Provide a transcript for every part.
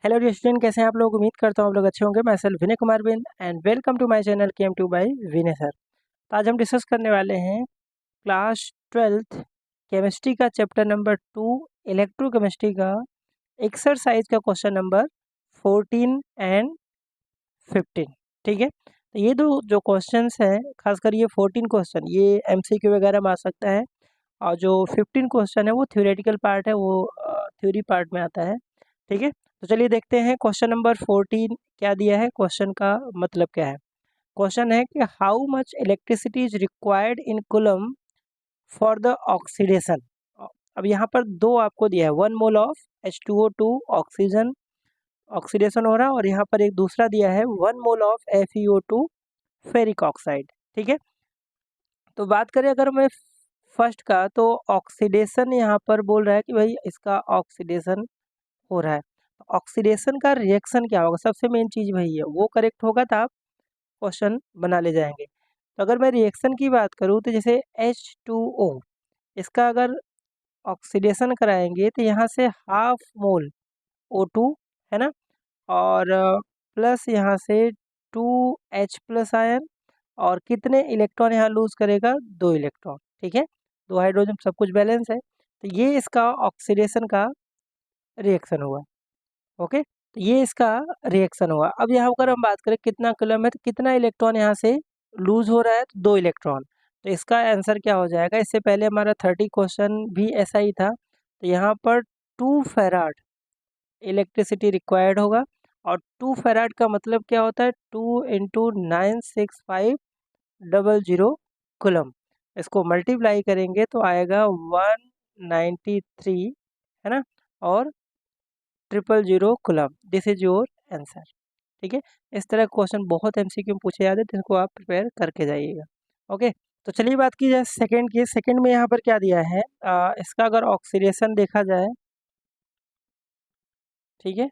Hello dear student, कैसे हैं आप लोग। उम्मीद करता हूँ आप लोग अच्छे होंगे। मैं सेल्फ विनय कुमार बिन and welcome to my channel KM2 by Vinay sir. तो आज हम डिस्कस करने वाले हैं क्लास 12th केमिस्ट्री का चैप्टर नंबर 2 इलेक्ट्रोकेमिस्ट्री का एक्सरसाइज का क्वेश्चन नंबर 14 एंड 15। ठीक है, तो ये दो जो क्वेश्चंस हैं, खासकर ये 14 क्वेश्चन ये MCQ वगैरह में आ सकता है, और जो 15 क्वेश्चन है वो थ्योरेटिकल पार्ट है, वो थ्योरी पार्ट में आता है। ठीक है, तो चलिए देखते हैं क्वेश्चन नंबर 14 क्या दिया है, क्वेश्चन का मतलब क्या है। क्वेश्चन है कि how much electricity is required in coulomb for the oxidation. अब यहाँ पर दो आपको दिया है, 1 mole of H2O2 oxygen oxidation हो रहा है, और यहाँ पर एक दूसरा दिया है 1 mole of FeO2 ferric oxide. ठीक है, तो बात करें अगर मैं फर्स्ट का, तो ऑक्सीडेशन यहाँ पर बोल रहा है कि भाई इसका ऑक्सीडेशन हो रहा है। ऑक्सीडेशन का रिएक्शन क्या होगा, सबसे मेन चीज़ वही है, वो करेक्ट होगा तो आप क्वेश्चन बना ले जाएंगे। तो अगर मैं रिएक्शन की बात करूँ तो जैसे H2O, इसका अगर ऑक्सीडेशन कराएंगे तो यहाँ से हाफ मोल O2 है ना, और प्लस यहाँ से 2H प्लस आयन, और कितने इलेक्ट्रॉन यहाँ लूज करेगा, 2 इलेक्ट्रॉन। ठीक है, 2 हाइड्रोजन, सब कुछ बैलेंस है, तो ये इसका ऑक्सीडेशन का रिएक्शन हुआ। ओके, तो ये इसका रिएक्शन हुआ। अब यहाँ अगर हम बात करें कितना कूलम है, तो कितना इलेक्ट्रॉन यहाँ से लूज हो रहा है, तो 2 इलेक्ट्रॉन। तो इसका आंसर क्या हो जाएगा, इससे पहले हमारा 30 क्वेश्चन भी ऐसा ही था, तो यहाँ पर 2 फेराड इलेक्ट्रिसिटी रिक्वायर्ड होगा। और 2 फेराड का मतलब क्या होता है, 2 इंटू 96500 कूलम। इसको मल्टीप्लाई करेंगे तो आएगा 193, है ना, और 000 coulomb. This is your answer. ठीक है, इस तरह क्वेश्चन बहुत MCQ में पूछे जाते हैं, तो इसको आप प्रिपेयर करके जाइएगा। ओके, तो चलिए बात की जाए सेकंड की। सेकंड में यहाँ पर क्या दिया है, इसका अगर ऑक्सीडेशन देखा जाए, ठीक है,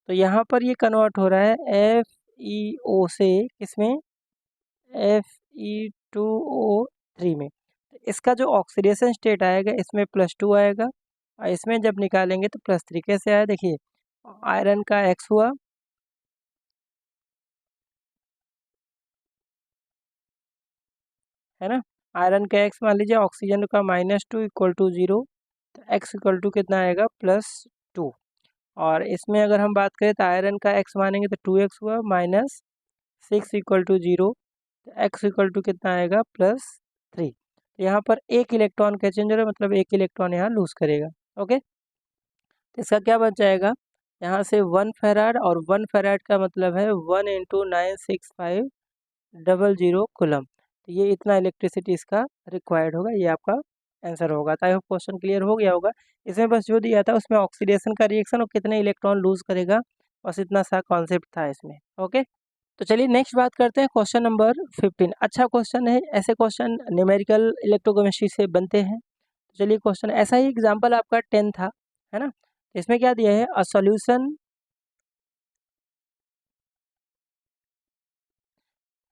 तो यहाँ पर ये कन्वर्ट हो रहा है FeO से किसमें, Fe2O3 में। तो इसका जो ऑक्सीडेशन स्टेट आएगा, इसमें +2 आएगा, और इसमें जब निकालेंगे तो +3। कैसे आया देखिए, आयरन का X हुआ, है ना, आयरन का X मान लीजिए, ऑक्सीजन का -2 इक्वल टू 0, तो X इक्वल टू कितना आएगा, +2। और इसमें अगर हम बात करें तो आयरन का X मानेंगे तो 2x हुआ, -6 इक्वल टू 0, तो X इक्वल टू कितना आएगा, +3। यहाँ पर एक इलेक्ट्रॉन का चेंज हो रहा है, मतलब एक इलेक्ट्रॉन यहाँ लूज करेगा। ओके, तो इसका क्या बच जाएगा, यहाँ से 1 फेराड, और 1 फेराड का मतलब है 1 इंटू 96500 कूलम। तो ये इतना इलेक्ट्रिसिटी इसका रिक्वायर्ड होगा, ये आपका आंसर होगा। तो आई होप क्वेश्चन क्लियर हो गया होगा। इसमें बस जो दिया था उसमें ऑक्सीडेशन का रिएक्शन और कितने इलेक्ट्रॉन लूज करेगा, बस इतना सा कॉन्सेप्ट था इसमें। ओके, तो चलिए नेक्स्ट बात करते हैं क्वेश्चन नंबर 15। अच्छा क्वेश्चन है, ऐसे क्वेश्चन न्यूमेरिकल इलेक्ट्रोकेमिस्ट्री से बनते हैं। तो चलिए क्वेश्चन ऐसा ही एग्जांपल आपका 10 था, है ना। इसमें क्या दिया है, अ सॉल्यूशन,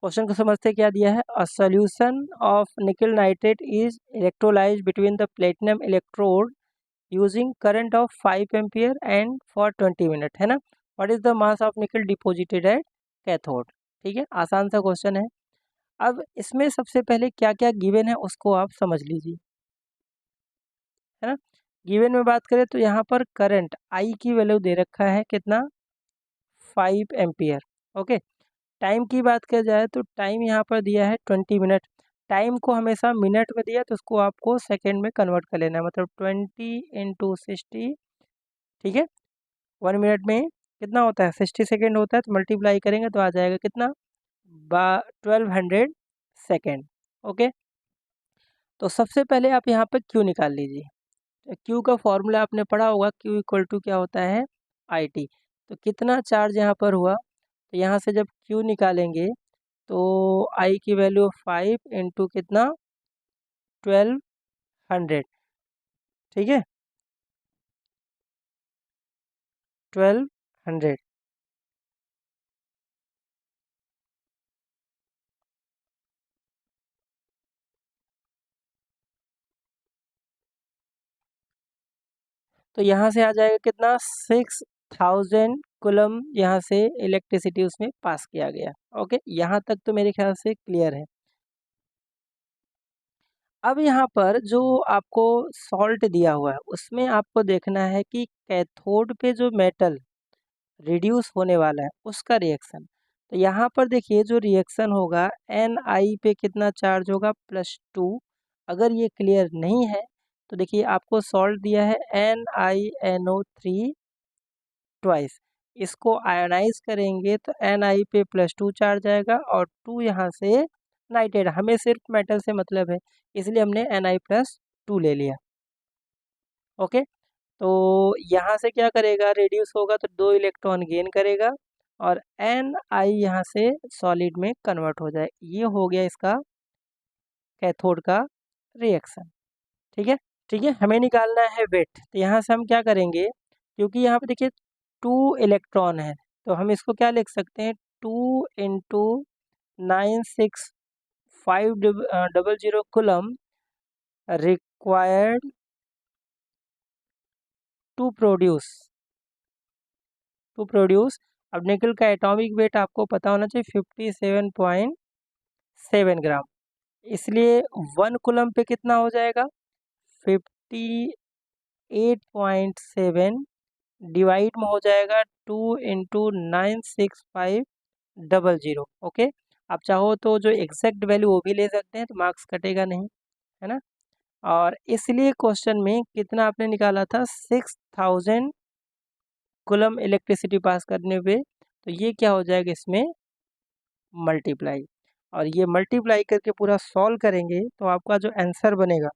क्वेश्चन को समझते क्या दिया है, अ सॉल्यूशन ऑफ निकल nitrate is electrolysed between the platinum electrode using current of 5 ampere and for 20 minute, है ना। What is the mass of निकल डिपॉजिटेड एट कैथोड। ठीक है, आसान सा क्वेश्चन है। अब इसमें सबसे पहले क्या क्या गिवन है उसको आप समझ लीजिए, है ना। गिवन में बात करें तो यहाँ पर करंट आई की वैल्यू दे रखा है कितना, 5 एम्पियर। ओके, टाइम की बात किया जाए तो टाइम यहाँ पर दिया है 20 मिनट। टाइम को हमेशा मिनट में दिया तो उसको आपको सेकंड में कन्वर्ट कर लेना है, मतलब 20 इंटू 60। ठीक है, 1 मिनट में कितना होता है, 60 सेकेंड होता है, तो मल्टीप्लाई करेंगे तो आ जाएगा कितना, 1200 सेकेंड। ओके, तो सबसे पहले आप यहाँ पर क्यू निकाल लीजिए। क्यू का फॉर्मूला आपने पढ़ा होगा, क्यू इक्वल टू क्या होता है, IT। तो कितना चार्ज यहाँ पर हुआ, तो यहाँ से जब क्यू निकालेंगे तो आई की वैल्यू 5 इंटू कितना, 1200। ठीक है, 1200। तो यहाँ से आ जाएगा कितना 6000 कूलम यहाँ से इलेक्ट्रिसिटी उसमें पास किया गया। ओके, यहाँ तक तो मेरे ख्याल से क्लियर है। अब यहाँ पर जो आपको सॉल्ट दिया हुआ है उसमें आपको देखना है कि कैथोड पे जो मेटल रिड्यूस होने वाला है उसका रिएक्शन। तो यहाँ पर देखिए जो रिएक्शन होगा Ni पे कितना चार्ज होगा +2। अगर ये क्लियर नहीं है तो देखिए आपको सॉल्ट दिया है NiNO3 ट्वाइस। इसको आयोनाइज करेंगे तो Ni पे +2 चार्ज आएगा और 2 यहाँ से नाइट्रेट, हमें सिर्फ मेटल से मतलब है इसलिए हमने Ni+2 ले लिया। ओके, तो यहाँ से क्या करेगा, रेड्यूस होगा तो 2 इलेक्ट्रॉन गेन करेगा और Ni यहाँ से सॉलिड में कन्वर्ट हो जाए। ये हो गया इसका कैथोड का रिएक्शन। ठीक है, ठीक है, हमें निकालना है वेट। तो यहाँ से हम क्या करेंगे, क्योंकि यहाँ पे देखिए 2 इलेक्ट्रॉन है तो हम इसको क्या लिख सकते हैं, 2 into 96500 coulomb required to produce अब निकल का एटॉमिक वेट आपको पता होना चाहिए 57.7 ग्राम। इसलिए 1 कूलम पे कितना हो जाएगा 58.7 डिवाइड में हो जाएगा 2 इंटू 96500। ओके, आप चाहो तो जो एग्जैक्ट वैल्यू वो भी ले सकते हैं तो मार्क्स कटेगा नहीं, है ना। और इसलिए क्वेश्चन में कितना आपने निकाला था 6000 कूलम इलेक्ट्रिसिटी पास करने पे, तो ये क्या हो जाएगा इसमें मल्टीप्लाई, और ये मल्टीप्लाई करके पूरा सॉल्व करेंगे तो आपका जो आंसर बनेगा,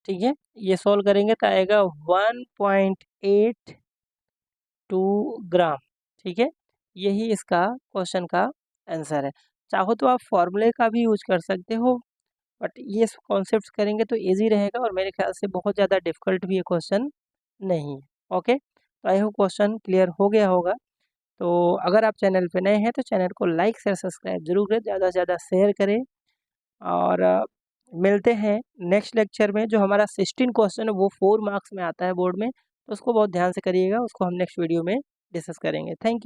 ठीक है, ये सॉल्व करेंगे तो आएगा 1.82 ग्राम। ठीक है, यही इसका क्वेश्चन का आंसर है। चाहो तो आप फॉर्मूले का भी यूज कर सकते हो, बट ये कॉन्सेप्ट्स करेंगे तो इजी रहेगा और मेरे ख्याल से बहुत ज़्यादा डिफिकल्ट भी ये क्वेश्चन नहीं है। ओके, तो आई होप क्वेश्चन क्लियर हो गया होगा। तो अगर आप चैनल पे नए हैं तो चैनल को लाइक शेयर सब्सक्राइब जरूर करें, ज़्यादा से ज़्यादा शेयर करें। और मिलते हैं नेक्स्ट लेक्चर में। जो हमारा 16 क्वेश्चन है वो 4 मार्क्स में आता है बोर्ड में, तो उसको बहुत ध्यान से करिएगा, उसको हम नेक्स्ट वीडियो में डिस्कस करेंगे। Thank you.